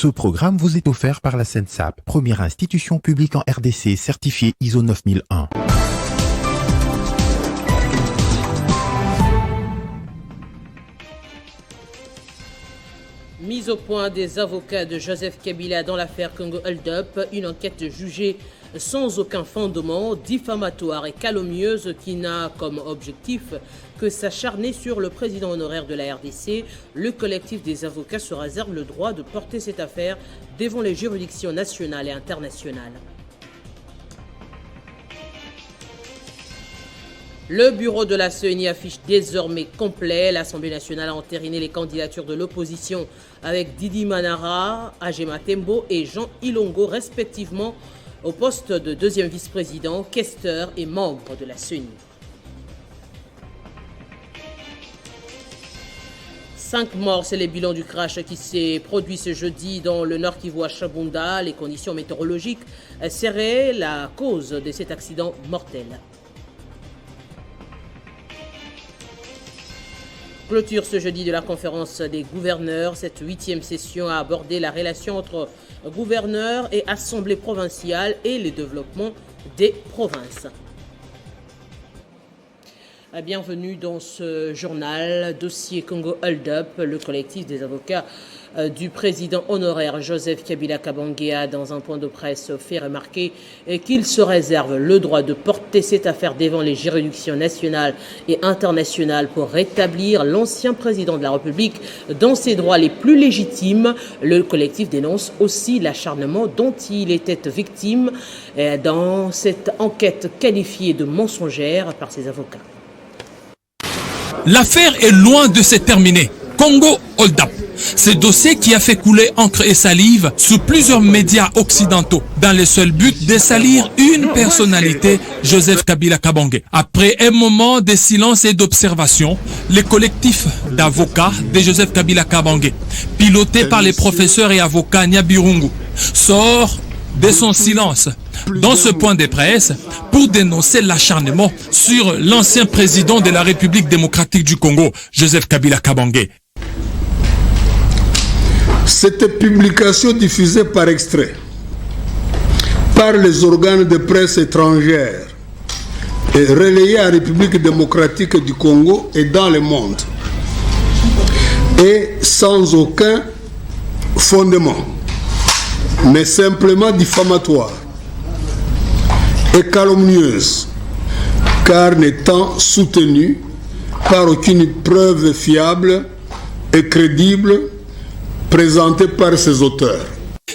Ce programme vous est offert par la SENSAP, première institution publique en RDC certifiée ISO 9001. Mise au point des avocats de Joseph Kabila dans l'affaire Congo Hold Up, une enquête jugée sans aucun fondement, diffamatoire et calomnieuse qui n'a comme objectif que s'acharner sur le président honoraire de la RDC. Le collectif des avocats se réserve le droit de porter cette affaire devant les juridictions nationales et internationales. Le bureau de la CENI affiche désormais complet. L'Assemblée nationale a entériné les candidatures de l'opposition avec Didi Manara, Agema Tembo et Jean Ilongo respectivement au poste de deuxième vice-président, questeur et membre de la CENI. 5 morts, c'est le bilan du crash qui s'est produit ce jeudi dans le Nord Kivu à Chabunda. Les conditions météorologiques seraient la cause de cet accident mortel. Clôture ce jeudi de la conférence des gouverneurs. Cette 8e session a abordé la relation entre gouverneurs et assemblée provinciale et le développement des provinces. Bienvenue dans ce journal, dossier Congo Hold Up. Le collectif des avocats du président honoraire Joseph Kabila Kabange a, dans un point de presse, fait remarquer qu'il se réserve le droit de porter cette affaire devant les juridictions nationales et internationales pour rétablir l'ancien président de la République dans ses droits les plus légitimes. Le collectif dénonce aussi l'acharnement dont il était victime dans cette enquête qualifiée de mensongère par ses avocats. L'affaire est loin de se terminer. Congo Hold Up. Ce dossier qui a fait couler encre et salive sous plusieurs médias occidentaux dans le seul but de salir une personnalité, Joseph Kabila Kabange. Après un moment de silence et d'observation, le collectif d'avocats de Joseph Kabila Kabange, piloté par les professeurs et avocats Nyabirungu, sort de son silence dans ce point de presse pour dénoncer l'acharnement sur l'ancien président de la République démocratique du Congo, Joseph Kabila Kabange. Cette publication diffusée par extrait par les organes de presse étrangères et relayée en République démocratique du Congo et dans le monde est sans aucun fondement, mais simplement diffamatoire et calomnieuse, car n'étant soutenue par aucune preuve fiable et crédible présentée par ses auteurs.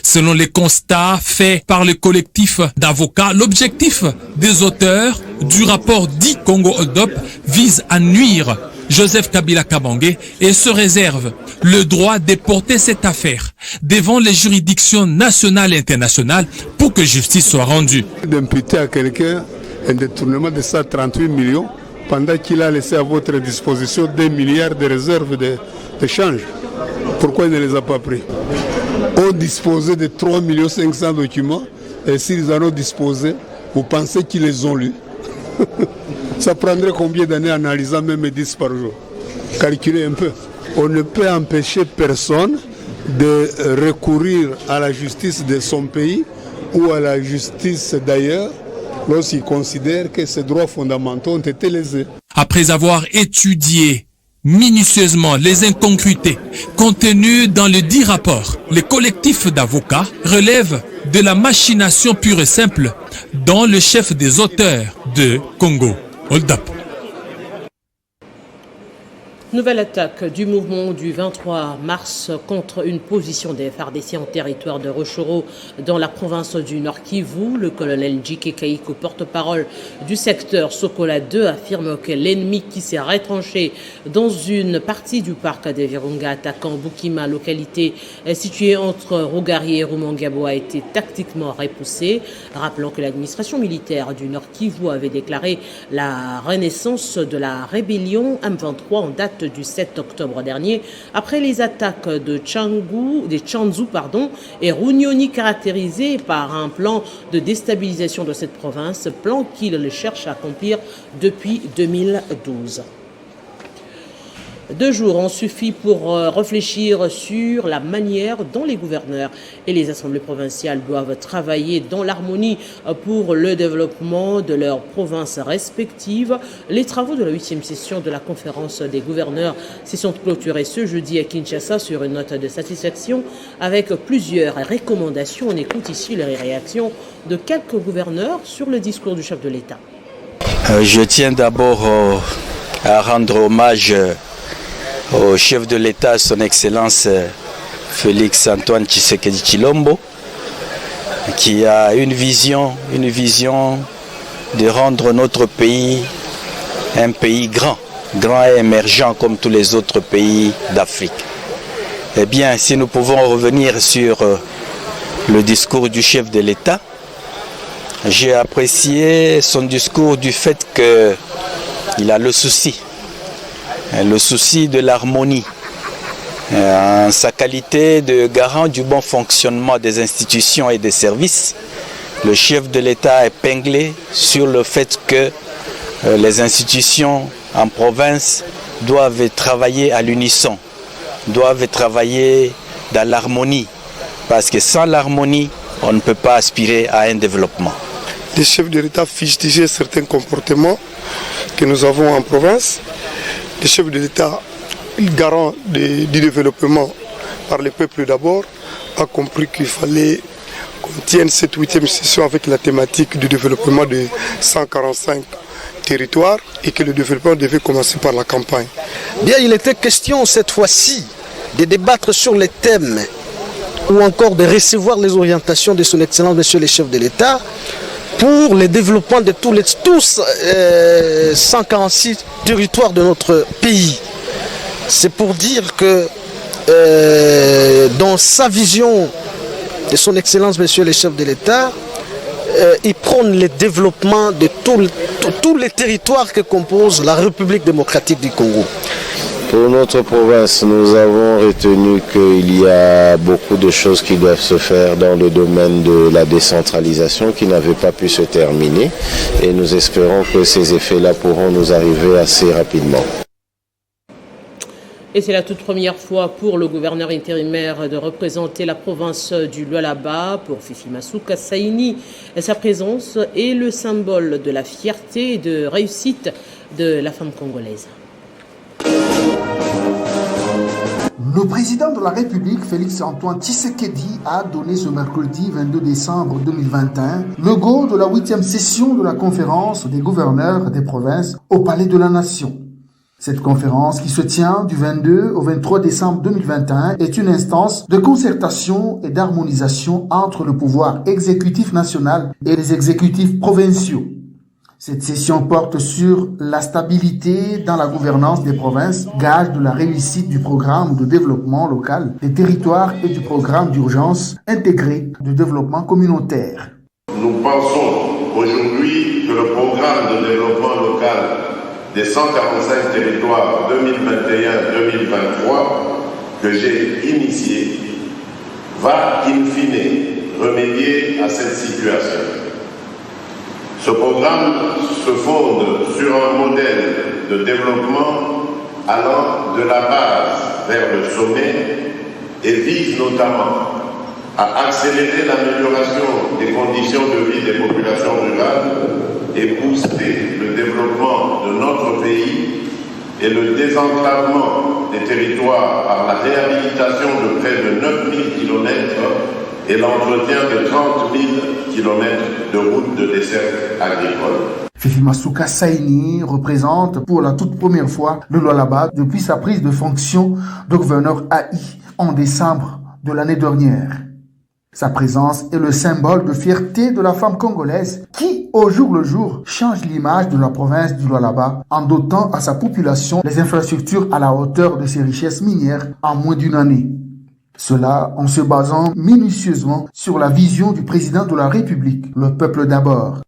Selon les constats faits par le collectif d'avocats, l'objectif des auteurs du rapport dit Congo Hold Up vise à nuire Joseph Kabila Kabange et se réserve le droit de porter cette affaire devant les juridictions nationales et internationales pour que justice soit rendue. D'imputer à quelqu'un un détournement de 138 millions pendant qu'il a laissé à votre disposition 2 milliards de réserves de change. Pourquoi il ne les a pas pris? On disposait de 3 500 000 documents et s'ils en ont disposé, vous pensez qu'ils les ont lus? Ça prendrait combien d'années analysant même 10 par jour? Calculez un peu. On ne peut empêcher personne de recourir à la justice de son pays ou à la justice d'ailleurs lorsqu'il considère que ses droits fondamentaux ont été lésés. Après avoir étudié minutieusement les incongruités contenues dans le dit rapport, le collectif d'avocats relève de la machination pure et simple dont le chef des auteurs de Congo Hold Up. Nouvelle attaque du mouvement du 23 mars contre une position des FARDC en territoire de Rutshuru dans la province du Nord Kivu. Le colonel J.K. Kaiko, porte-parole du secteur Sokola 2, affirme que l'ennemi qui s'est retranché dans une partie du parc de Virunga attaquant Bukima, localité située entre Rugari et Rumangabo, a été tactiquement repoussé. Rappelons que l'administration militaire du Nord Kivu avait déclaré la renaissance de la rébellion M23 en date du 7 octobre dernier, après les attaques de Tchanzu et Runyoni, caractérisées par un plan de déstabilisation de cette province, plan qu'il cherche à accomplir depuis 2012. 2 jours ont suffi pour réfléchir sur la manière dont les gouverneurs et les assemblées provinciales doivent travailler dans l'harmonie pour le développement de leurs provinces respectives. Les travaux de la 8e session de la conférence des gouverneurs se sont clôturés ce jeudi à Kinshasa sur une note de satisfaction avec plusieurs recommandations. On écoute ici les réactions de quelques gouverneurs sur le discours du chef de l'État. Je tiens d'abord à rendre hommage au chef de l'État, son Excellence Félix Antoine Tshisekedi Tshilombo, qui a une vision de rendre notre pays un pays grand et émergent comme tous les autres pays d'Afrique. Eh bien, si nous pouvons revenir sur le discours du chef de l'État, j'ai apprécié son discours du fait qu'il a le souci de l'harmonie. En sa qualité de garant du bon fonctionnement des institutions et des services, le chef de l'État a épinglé sur le fait que les institutions en province doivent travailler à l'unisson, doivent travailler dans l'harmonie, parce que sans l'harmonie, on ne peut pas aspirer à un développement. Les chefs de l'État fustigeaient certains comportements que nous avons en province. Les chefs de l'État, garants du développement par le peuple d'abord, a compris qu'il fallait qu'on tienne cette 8e session avec la thématique du développement de 145 territoires et que le développement devait commencer par la campagne. Bien, il était question cette fois-ci de débattre sur les thèmes ou encore de recevoir les orientations de son Excellence, Monsieur le chef de l'État, pour le développement de tous 146 territoires de notre pays. C'est pour dire que dans sa vision de son Excellence, Monsieur le chef de l'État, il prône le développement de tous les territoires que compose la République démocratique du Congo. Pour notre province, nous avons retenu qu'il y a beaucoup de choses qui doivent se faire dans le domaine de la décentralisation qui n'avaient pas pu se terminer et nous espérons que ces effets-là pourront nous arriver assez rapidement. Et c'est la toute première fois pour le gouverneur intérimaire de représenter la province du Lualaba. Pour Fifi Masuka Saini, sa présence est le symbole de la fierté et de réussite de la femme congolaise. Le président de la République, Félix Antoine Tshisekedi, a donné ce mercredi 22 décembre 2021 le go de la 8e session de la conférence des gouverneurs des provinces au Palais de la Nation. Cette conférence, qui se tient du 22 au 23 décembre 2021, est une instance de concertation et d'harmonisation entre le pouvoir exécutif national et les exécutifs provinciaux. Cette session porte sur la stabilité dans la gouvernance des provinces, gage de la réussite du programme de développement local des territoires et du programme d'urgence intégré de développement communautaire. Nous pensons aujourd'hui que le programme de développement local des 145 territoires 2021-2023 que j'ai initié va in fine remédier à cette situation. Ce programme se fonde sur un modèle de développement allant de la base vers le sommet et vise notamment à accélérer l'amélioration des conditions de vie des populations rurales et booster le développement de notre pays et le désenclavement des territoires par la réhabilitation de près de 9000 km et l'entretien de 30 000 km de routes de dessert agricole. Fifi Masuka Saini représente pour la toute première fois le Lualaba depuis sa prise de fonction de gouverneur AI en décembre de l'année dernière. Sa présence est le symbole de fierté de la femme congolaise qui, au jour le jour, change l'image de la province du Lualaba en dotant à sa population les infrastructures à la hauteur de ses richesses minières en moins d'une année. Cela en se basant minutieusement sur la vision du président de la République, le peuple d'abord.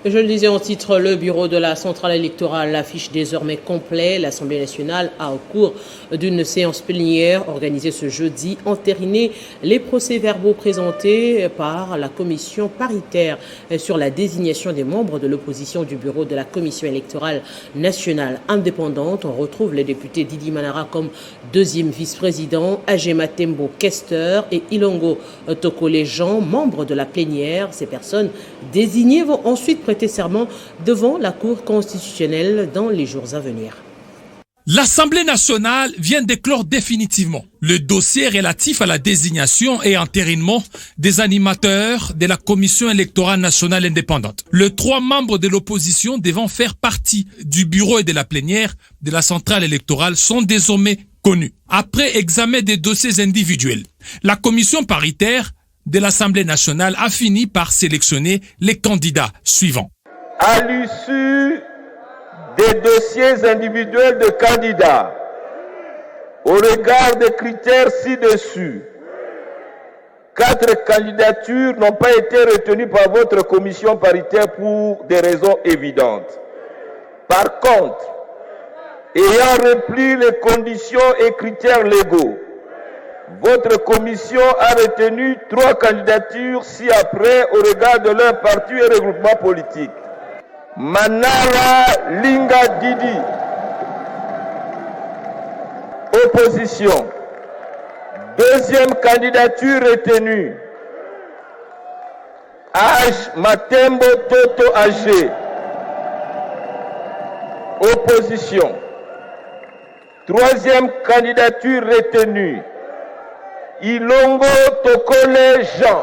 Je le disais en titre, le bureau de la centrale électorale affiche désormais complet. L'Assemblée nationale a, au cours d'une séance plénière organisée ce jeudi, entériné les procès-verbaux présentés par la commission paritaire sur la désignation des membres de l'opposition du bureau de la commission électorale nationale indépendante. On retrouve les députés Didi Manara comme deuxième vice-président, Agema Tembo questeur et Ilongo Tokole Jean, membres de la plénière. Ces personnes désignées vont ensuite prêter serment devant la Cour constitutionnelle dans les jours à venir. L'Assemblée nationale vient d'éclore définitivement le dossier relatif à la désignation et entérinement des animateurs de la Commission électorale nationale indépendante. Les 3 membres de l'opposition devant faire partie du bureau et de la plénière de la centrale électorale sont désormais connus. Après examen des dossiers individuels, la commission paritaire de l'Assemblée nationale a fini par sélectionner les candidats suivants. À l'issue des dossiers individuels de candidats, au regard des critères ci-dessus, 4 candidatures n'ont pas été retenues par votre commission paritaire pour des raisons évidentes. Par contre, ayant rempli les conditions et critères légaux, votre commission a retenu 3 candidatures ci-après au regard de leur parti et regroupement politique. Manara Linga Didi, opposition. Deuxième candidature retenue, Matembo Toto Agé, opposition. Troisième candidature retenue, Ilongo Tokole Jean.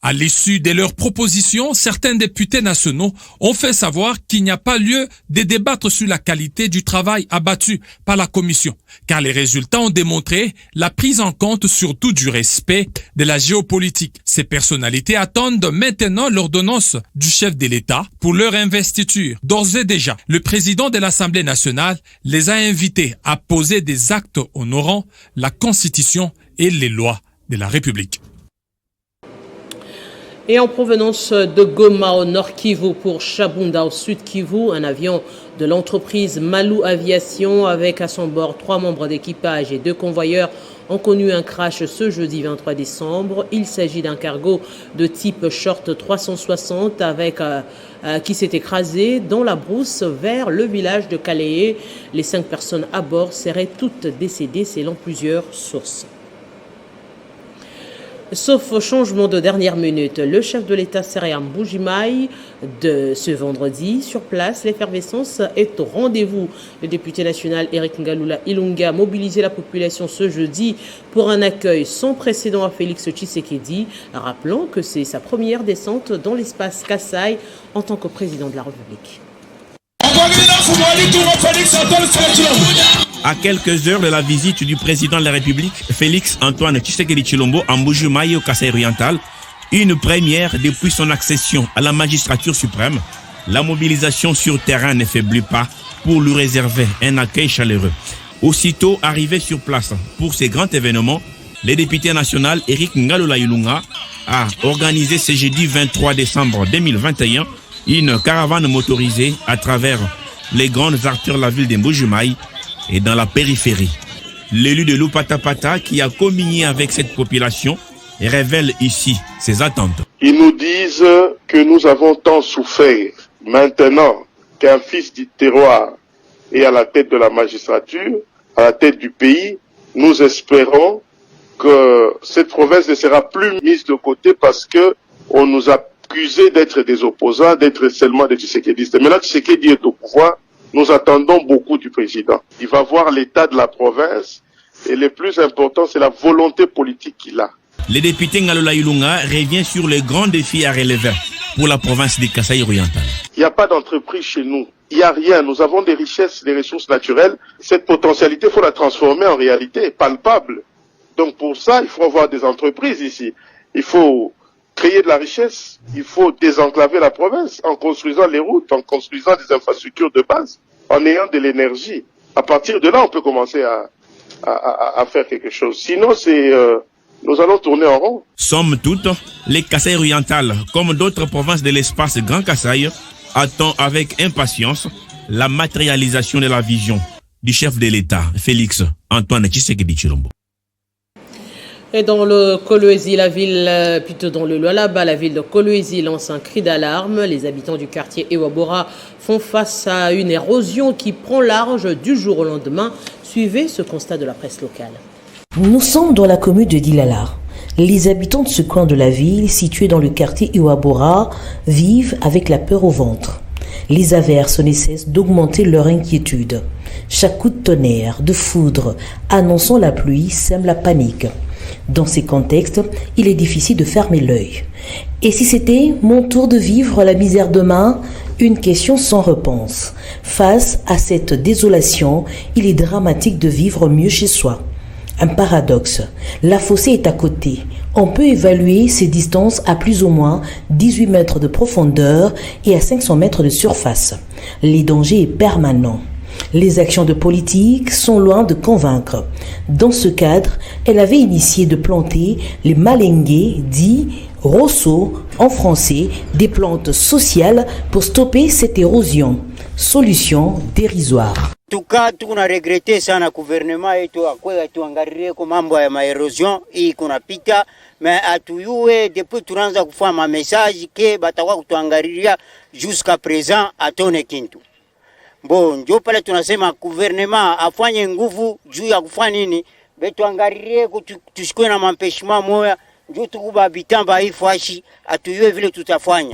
À l'issue de leurs propositions, certains députés nationaux ont fait savoir qu'il n'y a pas lieu de débattre sur la qualité du travail abattu par la commission, car les résultats ont démontré la prise en compte surtout du respect de la géopolitique. Ces personnalités attendent maintenant l'ordonnance du chef de l'État pour leur investiture. D'ores et déjà, le président de l'Assemblée nationale les a invités à poser des actes honorant la Constitution et les lois de la République. Et en provenance de Goma au Nord Kivu pour Chabunda au Sud Kivu, un avion de l'entreprise Malou Aviation avec à son bord 3 membres d'équipage et 2 convoyeurs ont connu un crash ce jeudi 23 décembre. Il s'agit d'un cargo de type Short 360 qui s'est écrasé dans la brousse vers le village de Kaleye. Les 5 personnes à bord seraient toutes décédées selon plusieurs sources. Sauf changement de dernière minute, le chef de l'État serait à Mbuji-Mayi de ce vendredi. Sur place, l'effervescence est au rendez-vous. Le député national Eric Ngalula Ilunga a mobilisé la population ce jeudi pour un accueil sans précédent à Félix Tshisekedi, rappelant que c'est sa première descente dans l'espace Kasaï en tant que président de la République. À quelques heures de la visite du président de la République, Félix Antoine Tshisekedi Tshilombo à Mbuji-Mayi au Kasaï oriental, une première depuis son accession à la magistrature suprême, la mobilisation sur terrain ne faiblit pas pour lui réserver un accueil chaleureux. Aussitôt arrivé sur place pour ces grands événements, le député national Eric Ngalula Ilunga a organisé ce jeudi 23 décembre 2021 une caravane motorisée à travers les grandes artères de la ville de Mbuji-Mayi et dans la périphérie. L'élu de Lupatapata qui a communié avec cette population révèle ici ses attentes. Ils nous disent que nous avons tant souffert. Maintenant qu'un fils du terroir est à la tête de la magistrature, à la tête du pays, nous espérons que cette province ne sera plus mise de côté parce que on nous a accusés d'être des opposants, d'être seulement des Tshisekedistes. Mais là, Tshisekedi est au pouvoir. Nous attendons beaucoup du président. Il va voir l'état de la province et le plus important, c'est la volonté politique qu'il a. Le député Ngalula Ilunga revient sur les grands défis à relever pour la province du Kasaï oriental. Il n'y a pas d'entreprise chez nous. Il n'y a rien. Nous avons des richesses, des ressources naturelles. Cette potentialité, il faut la transformer en réalité palpable. Donc pour ça, il faut avoir des entreprises ici. Il faut créer de la richesse, il faut désenclaver la province en construisant les routes, en construisant des infrastructures de base, en ayant de l'énergie. À partir de là, on peut commencer à faire quelque chose. Sinon, c'est nous allons tourner en rond. Somme toute, les Kasaï orientales, comme d'autres provinces de l'espace Grand Kasaï, attendent avec impatience la matérialisation de la vision du chef de l'État, Félix Antoine Tshisekedi Tshilombo. Et dans le Kolwezi, dans le Lualaba, la ville de Kolwezi lance un cri d'alarme. Les habitants du quartier Ewabora font face à une érosion qui prend large du jour au lendemain. Suivez ce constat de la presse locale. Nous sommes dans la commune de Dilala. Les habitants de ce coin de la ville, situé dans le quartier Ewabora, vivent avec la peur au ventre. Les averses ne cessent d'augmenter leur inquiétude. Chaque coup de tonnerre, de foudre, annonçant la pluie, sème la panique. Dans ces contextes, il est difficile de fermer l'œil. Et si c'était mon tour de vivre la misère demain? Une question sans réponse. Face à cette désolation, il est dramatique de vivre mieux chez soi. Un paradoxe. La fossée est à côté. On peut évaluer ces distances à plus ou moins 18 mètres de profondeur et à 500 mètres de surface. Les dangers sont permanents. Les actions de politique sont loin de convaincre. Dans ce cadre, elle avait initié de planter les malengues, dit roseaux en français, des plantes sociales pour stopper cette érosion. Solution dérisoire. Tuka tuna regrete sana gouvernement yetu akwe atuangalie kwa mambo ya maerosion hii kunapita mais atuyue depuis tunaanza kufanya message ke batakuwa kutuangalia jusqu'à présent atone kintu. Bon, ndio pale tunasema gouvernement afanye nguvu juu ya kufanya nini? Betuangalie tusikwe na mampeshima moya.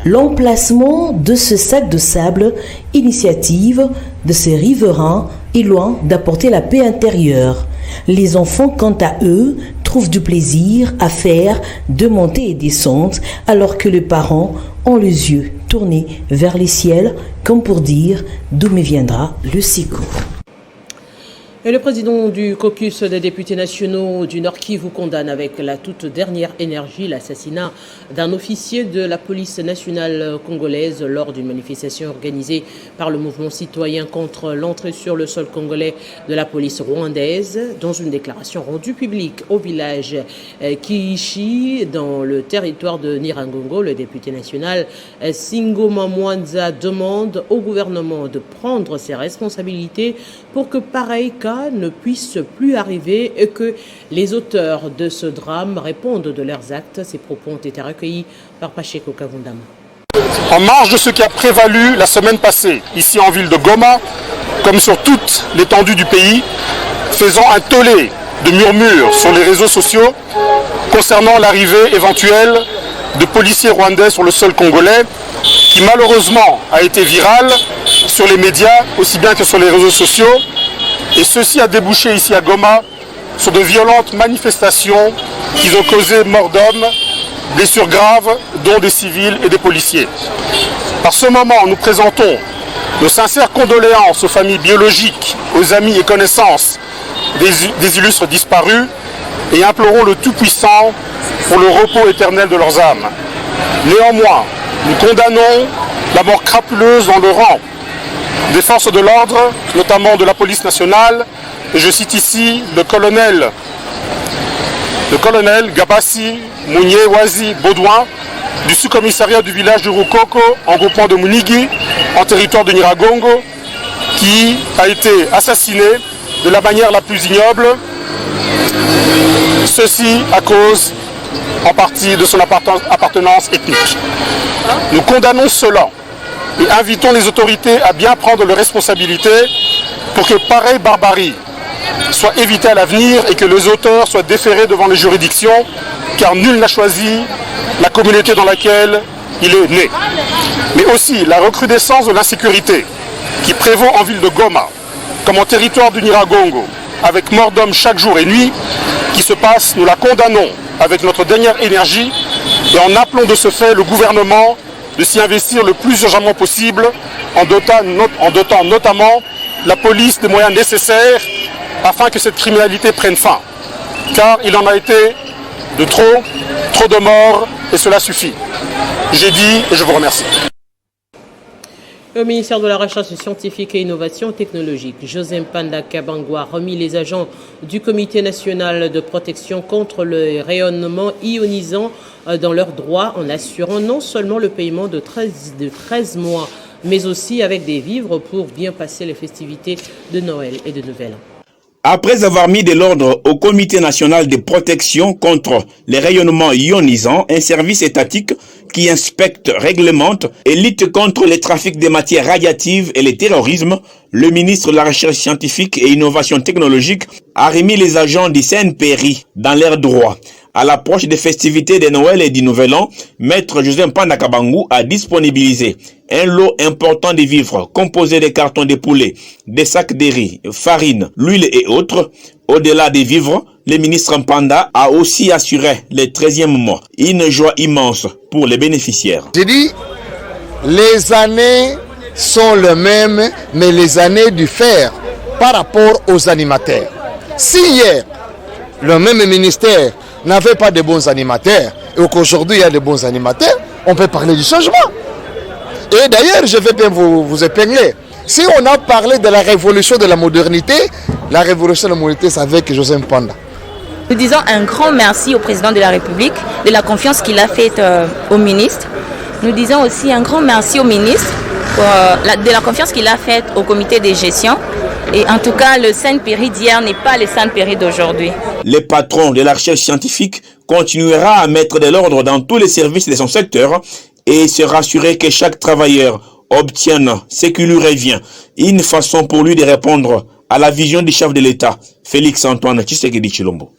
L'emplacement de ce sac de sable, initiative de ces riverains, est loin d'apporter la paix intérieure. Les enfants, quant à eux, trouvent du plaisir à faire de montées et descentes, alors que les parents ont les yeux tournés vers les ciels, comme pour dire d'où me viendra le secours. Et le président du caucus des députés nationaux du Nord Kivu condamne avec la toute dernière énergie l'assassinat d'un officier de la police nationale congolaise lors d'une manifestation organisée par le mouvement citoyen contre l'entrée sur le sol congolais de la police rwandaise. Dans une déclaration rendue publique au village Kiishi, dans le territoire de Nyiragongo, le député national Singoma Mwanza demande au gouvernement de prendre ses responsabilités pour que pareil cas ne puisse plus arriver et que les auteurs de ce drame répondent de leurs actes. Ces propos ont été recueillis par Pacheko Kavundama. En marge de ce qui a prévalu la semaine passée, ici en ville de Goma, comme sur toute l'étendue du pays, faisant un tollé de murmures sur les réseaux sociaux concernant l'arrivée éventuelle de policiers rwandais sur le sol congolais, qui malheureusement a été viral sur les médias, aussi bien que sur les réseaux sociaux. Et ceci a débouché ici à Goma sur de violentes manifestations qui ont causé mort d'hommes, blessures graves, dont des civils et des policiers. Par ce moment, nous présentons nos sincères condoléances aux familles biologiques, aux amis et connaissances des illustres disparus et implorons le Tout-Puissant pour le repos éternel de leurs âmes. Néanmoins, nous condamnons la mort crapuleuse dans le rang des forces de l'ordre, notamment de la police nationale, et je cite ici le colonel Gabassi Mounié-Wazi Baudouin du sous-commissariat du village de Rukoko en groupement de Munigi en territoire de Nyiragongo, qui a été assassiné de la manière la plus ignoble, ceci à cause en partie de son appartenance ethnique. Nous condamnons cela et invitons les autorités à bien prendre leurs responsabilités pour que pareille barbarie soit évitée à l'avenir et que les auteurs soient déférés devant les juridictions, car nul n'a choisi la communauté dans laquelle il est né. Mais aussi la recrudescence de l'insécurité qui prévaut en ville de Goma, comme en territoire du Nyiragongo, avec mort d'hommes chaque jour et nuit, qui se passe, nous la condamnons avec notre dernière énergie et en appelant de ce fait le gouvernement de s'y investir le plus urgemment possible en dotant notamment la police des moyens nécessaires afin que cette criminalité prenne fin. Car il en a été de trop de morts et cela suffit. J'ai dit et je vous remercie. Au ministère de la Recherche scientifique et innovation technologique, José Mpanda Kabango a remis les agents du Comité national de protection contre le rayonnement ionisant dans leurs droits en assurant non seulement le paiement de 13 mois, mais aussi avec des vivres pour bien passer les festivités de Noël et de Nouvel An. Après avoir mis de l'ordre au Comité national de protection contre les rayonnements ionisants, un service étatique qui inspecte, réglemente et lutte contre les trafics de matières radioactives et le terrorisme, le ministre de la Recherche scientifique et innovation technologique a remis les agents du CNPRI dans leurs droits. À l'approche des festivités de Noël et du Nouvel An, Maître José Mpanda Kabango a disponibilisé un lot important de vivres composé de cartons de poulet, des sacs de riz, farine, l'huile et autres. Au-delà des vivres, le ministre Mpanda a aussi assuré le 13e mois. Une joie immense pour les bénéficiaires. J'ai dit, les années sont les mêmes, mais les années diffèrent par rapport aux animateurs. Si hier, le même ministère n'avait pas de bons animateurs, et qu'aujourd'hui il y a de bons animateurs, on peut parler du changement. Et d'ailleurs, je vais bien vous épingler. Si on a parlé de la révolution de la modernité, la révolution de la modernité, c'est avec José Mpanda. Nous disons un grand merci au président de la République de la confiance qu'il a faite au ministre. Nous disons aussi un grand merci au ministre de la confiance qu'il a faite au comité de gestion. Et en tout cas, le CNPRI d'hier n'est pas le CNPRI d'aujourd'hui. Le patron de la recherche scientifique continuera à mettre de l'ordre dans tous les services de son secteur et se rassurer que chaque travailleur obtienne ce qui lui revient. Une façon pour lui de répondre à la vision du chef de l'État, Félix Antoine Tshisekedi Tshilombo.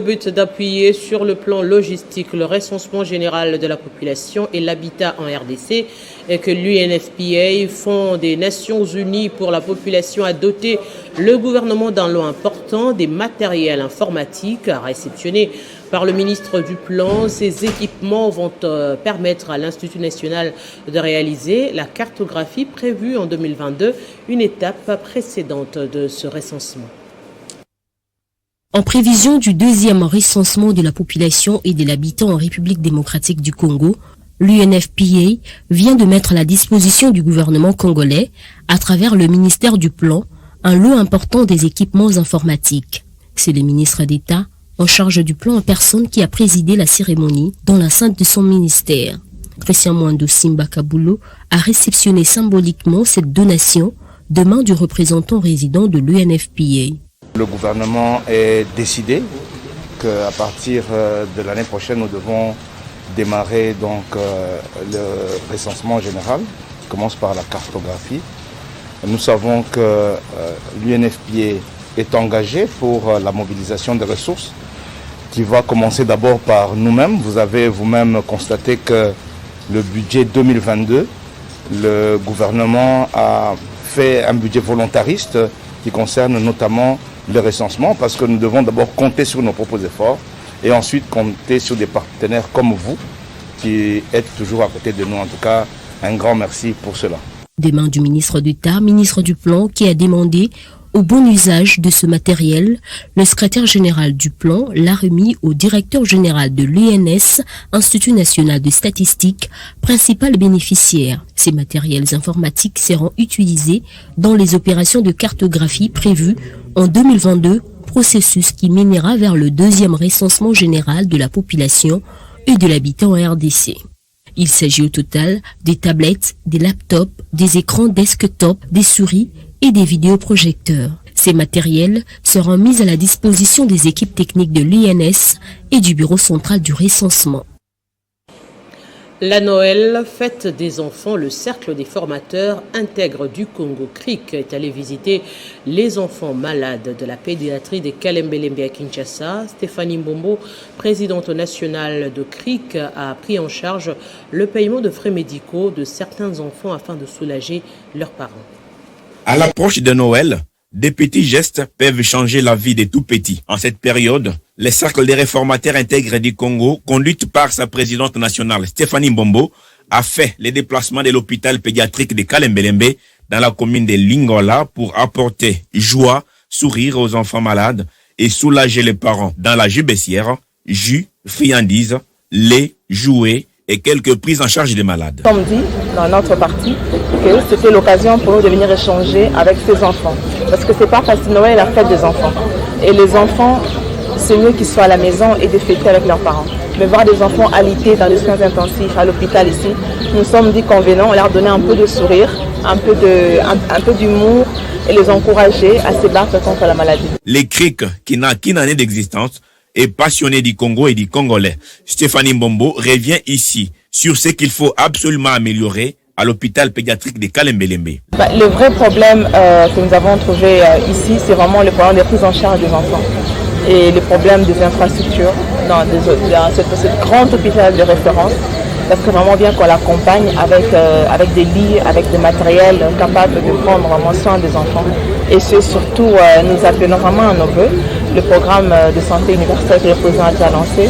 Le but d'appuyer sur le plan logistique le recensement général de la population et l'habitat en RDC et que l'UNFPA, Fonds des Nations Unies pour la population, a doté le gouvernement d'un lot important des matériels informatiques réceptionnés par le ministre du Plan. Ces équipements vont permettre à l'Institut national de réaliser la cartographie prévue en 2022, une étape précédente de ce recensement. En prévision du deuxième recensement de la population et de l'habitant en République démocratique du Congo, l'UNFPA vient de mettre à la disposition du gouvernement congolais, à travers le ministère du Plan, un lot important des équipements informatiques. C'est le ministre d'État en charge du plan en personne qui a présidé la cérémonie dans l'enceinte de son ministère. Christian Mwando Simba Kabulo a réceptionné symboliquement cette donation de main du représentant résident de l'UNFPA. Le gouvernement est décidé qu'à partir de l'année prochaine, nous devons démarrer donc le recensement général, qui commence par la cartographie. Nous savons que l'UNFPA est engagé pour la mobilisation des ressources, qui va commencer d'abord par nous-mêmes. Vous avez vous-même constaté que le budget 2022, le gouvernement a fait un budget volontariste qui concerne notamment le recensement, parce que nous devons d'abord compter sur nos propres efforts et ensuite compter sur des partenaires comme vous qui êtes toujours à côté de nous. En tout cas, un grand merci pour cela. Des mains du ministre d'État, ministre du Plan, qui a demandé au bon usage de ce matériel, le secrétaire général du Plan l'a remis au directeur général de l'INS, Institut national de statistique, principal bénéficiaire. Ces matériels informatiques seront utilisés dans les opérations de cartographie prévues en 2022, processus qui mènera vers le deuxième recensement général de la population et de l'habitat en RDC. Il s'agit au total des tablettes, des laptops, des écrans desktop, des souris et des vidéoprojecteurs. Ces matériels seront mis à la disposition des équipes techniques de l'INS et du bureau central du recensement. La Noël, fête des enfants, le cercle des formateurs intègre du Congo CRIC est allé visiter les enfants malades de la pédiatrie de Kalembelembe à Kinshasa. Stéphanie Mbombo, présidente nationale de CRIC, a pris en charge le paiement de frais médicaux de certains enfants afin de soulager leurs parents. À l'approche de Noël, des petits gestes peuvent changer la vie des tout-petits. En cette période, le cercle des réformateurs intègres du Congo, conduite par sa présidente nationale Stéphanie Mbombo, a fait les déplacements de l'hôpital pédiatrique de Kalembelembe dans la commune de Lingola pour apporter joie, sourire aux enfants malades et soulager les parents dans la jus baissière, jus, friandises, lait, jouets et quelques prises en charge des malades. Comme dit dans notre parti, que c'était l'occasion pour nous de venir échanger avec ces enfants. Parce que c'est pas facile, Noël est la fête des enfants. Et les enfants, c'est mieux qu'ils soient à la maison et de fêter avec leurs parents. Mais voir des enfants alités dans les soins intensifs à l'hôpital ici, nous sommes dit qu'on venait, on leur donnait un peu de sourire, un peu d'humour et les encourager à se battre contre la maladie. Les CRIC, qui n'a qu'une année d'existence, est passionné du Congo et du Congolais. Stéphanie Mbombo revient ici sur ce qu'il faut absolument améliorer à l'hôpital pédiatrique de Kalembelembe. Le vrai problème que nous avons trouvé ici, c'est vraiment le problème des prises en charge des enfants et le problème des infrastructures dans cette grande hôpital de référence. Ça serait vraiment bien qu'on l'accompagne avec des lits, avec des matériels capables de prendre vraiment soin des enfants. Et c'est surtout, nous appelons vraiment à nos voeux le programme de santé universelle que le président a déjà lancé,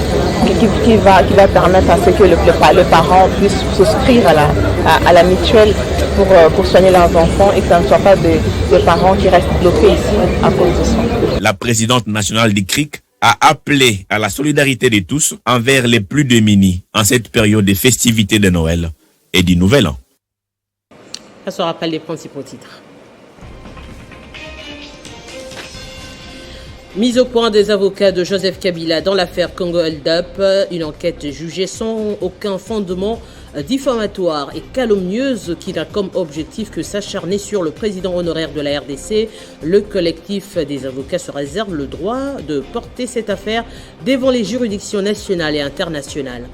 qui va permettre à ce que le parent puisse souscrire à la mutuelle pour soigner leurs enfants et que ça ne soit pas des parents qui restent bloqués ici à cause de ça. La présidente nationale du CRIC a appelé à la solidarité de tous envers les plus démunis en cette période des festivités de Noël et du Nouvel An. Ça se rappelle les principaux titres. Mise au point des avocats de Joseph Kabila dans l'affaire Congo Hold Up, une enquête jugée sans aucun fondement diffamatoire et calomnieuse qui n'a comme objectif que s'acharner sur le président honoraire de la RDC. Le collectif des avocats se réserve le droit de porter cette affaire devant les juridictions nationales et internationales.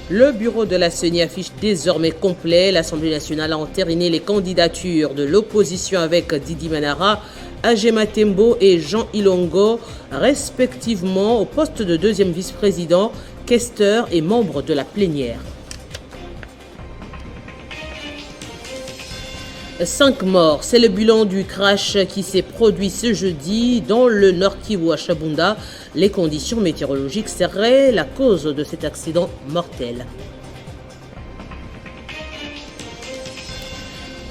Le bureau de la CENI affiche désormais complet. L'Assemblée nationale a entériné les candidatures de l'opposition avec Didi Manara, Agema Tembo et Jean Ilongo, respectivement au poste de deuxième vice-président, questeur et membre de la plénière. 5 morts, c'est le bilan du crash qui s'est produit ce jeudi dans le Nord Kivu à Chabunda. Les conditions météorologiques seraient la cause de cet accident mortel.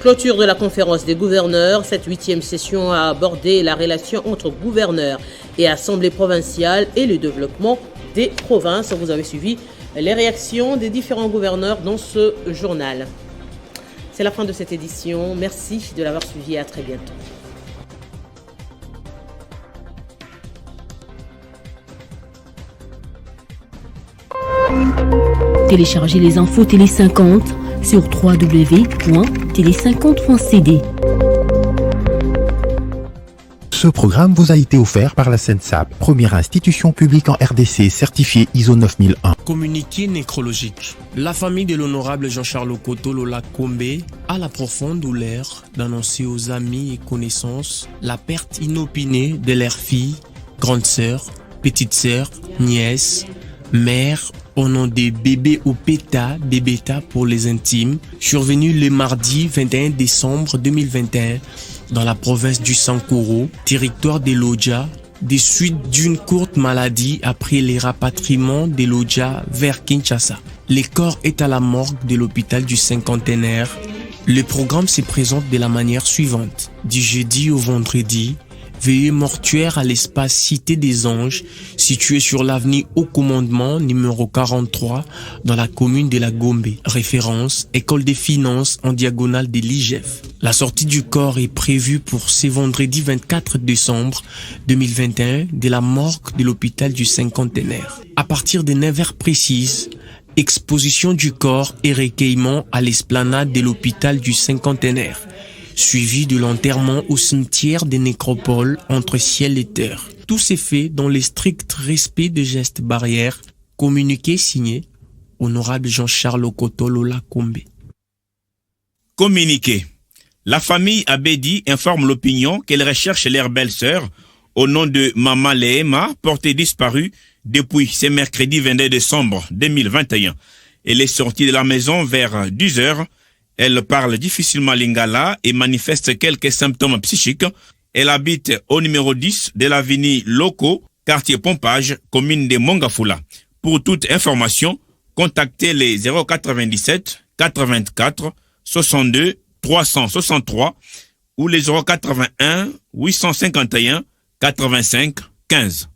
Clôture de la conférence des gouverneurs. Cette 8e session a abordé la relation entre gouverneurs et assemblée provinciale et le développement des provinces. Vous avez suivi les réactions des différents gouverneurs dans ce journal. C'est la fin de cette édition. Merci de l'avoir suivi et à très bientôt. Téléchargez les infos Télé 50 sur www.tele50.cd. Ce programme vous a été offert par la SENSAP, première institution publique en RDC certifiée ISO 9001. Communiqué nécrologique. La famille de l'honorable Jean-Charles Okoto Lola Kombe a la profonde douleur d'annoncer aux amis et connaissances la perte inopinée de leur fille, grande sœur, petite sœur, nièce, mère, au nom des bébés Opeta, Bébéta pour les intimes, survenu le mardi 21 décembre 2021 dans la province du Sankoro, territoire de l'Odja, des suites d'une courte maladie après les rapatriements de l'Odja vers Kinshasa. Le corps est à la morgue de l'hôpital du Cinquantenaire. Le programme se présente de la manière suivante. Du jeudi au vendredi, veillée mortuaire à l'espace Cité des Anges, situé sur l'avenue Haut Commandement numéro 43 dans la commune de la Gombe. Référence, école des finances en diagonale de l'IGF. La sortie du corps est prévue pour ce vendredi 24 décembre 2021 de la morgue de l'hôpital du Cinquantenaire. À partir de 9h précises, exposition du corps et recueillement à l'esplanade de l'hôpital du Cinquantenaire, suivi de l'enterrement au cimetière des nécropoles entre ciel et terre. Tout s'est fait dans le strict respect des gestes barrières. Communiqué signé honorable Jean-Charles Okoto Lola Kombe. Communiqué. La famille Abedi informe l'opinion qu'elle recherche leur belle-sœur au nom de Maman Lehema, portée disparue depuis ce mercredi 22 décembre 2021. Elle est sortie de la maison vers 10h. Elle parle difficilement lingala et manifeste quelques symptômes psychiques. Elle habite au numéro 10 de l'avenue Loco, quartier Pompage, commune de Mongafula. Pour toute information, contactez les 097 84 62 363 ou les 081 851 85 15.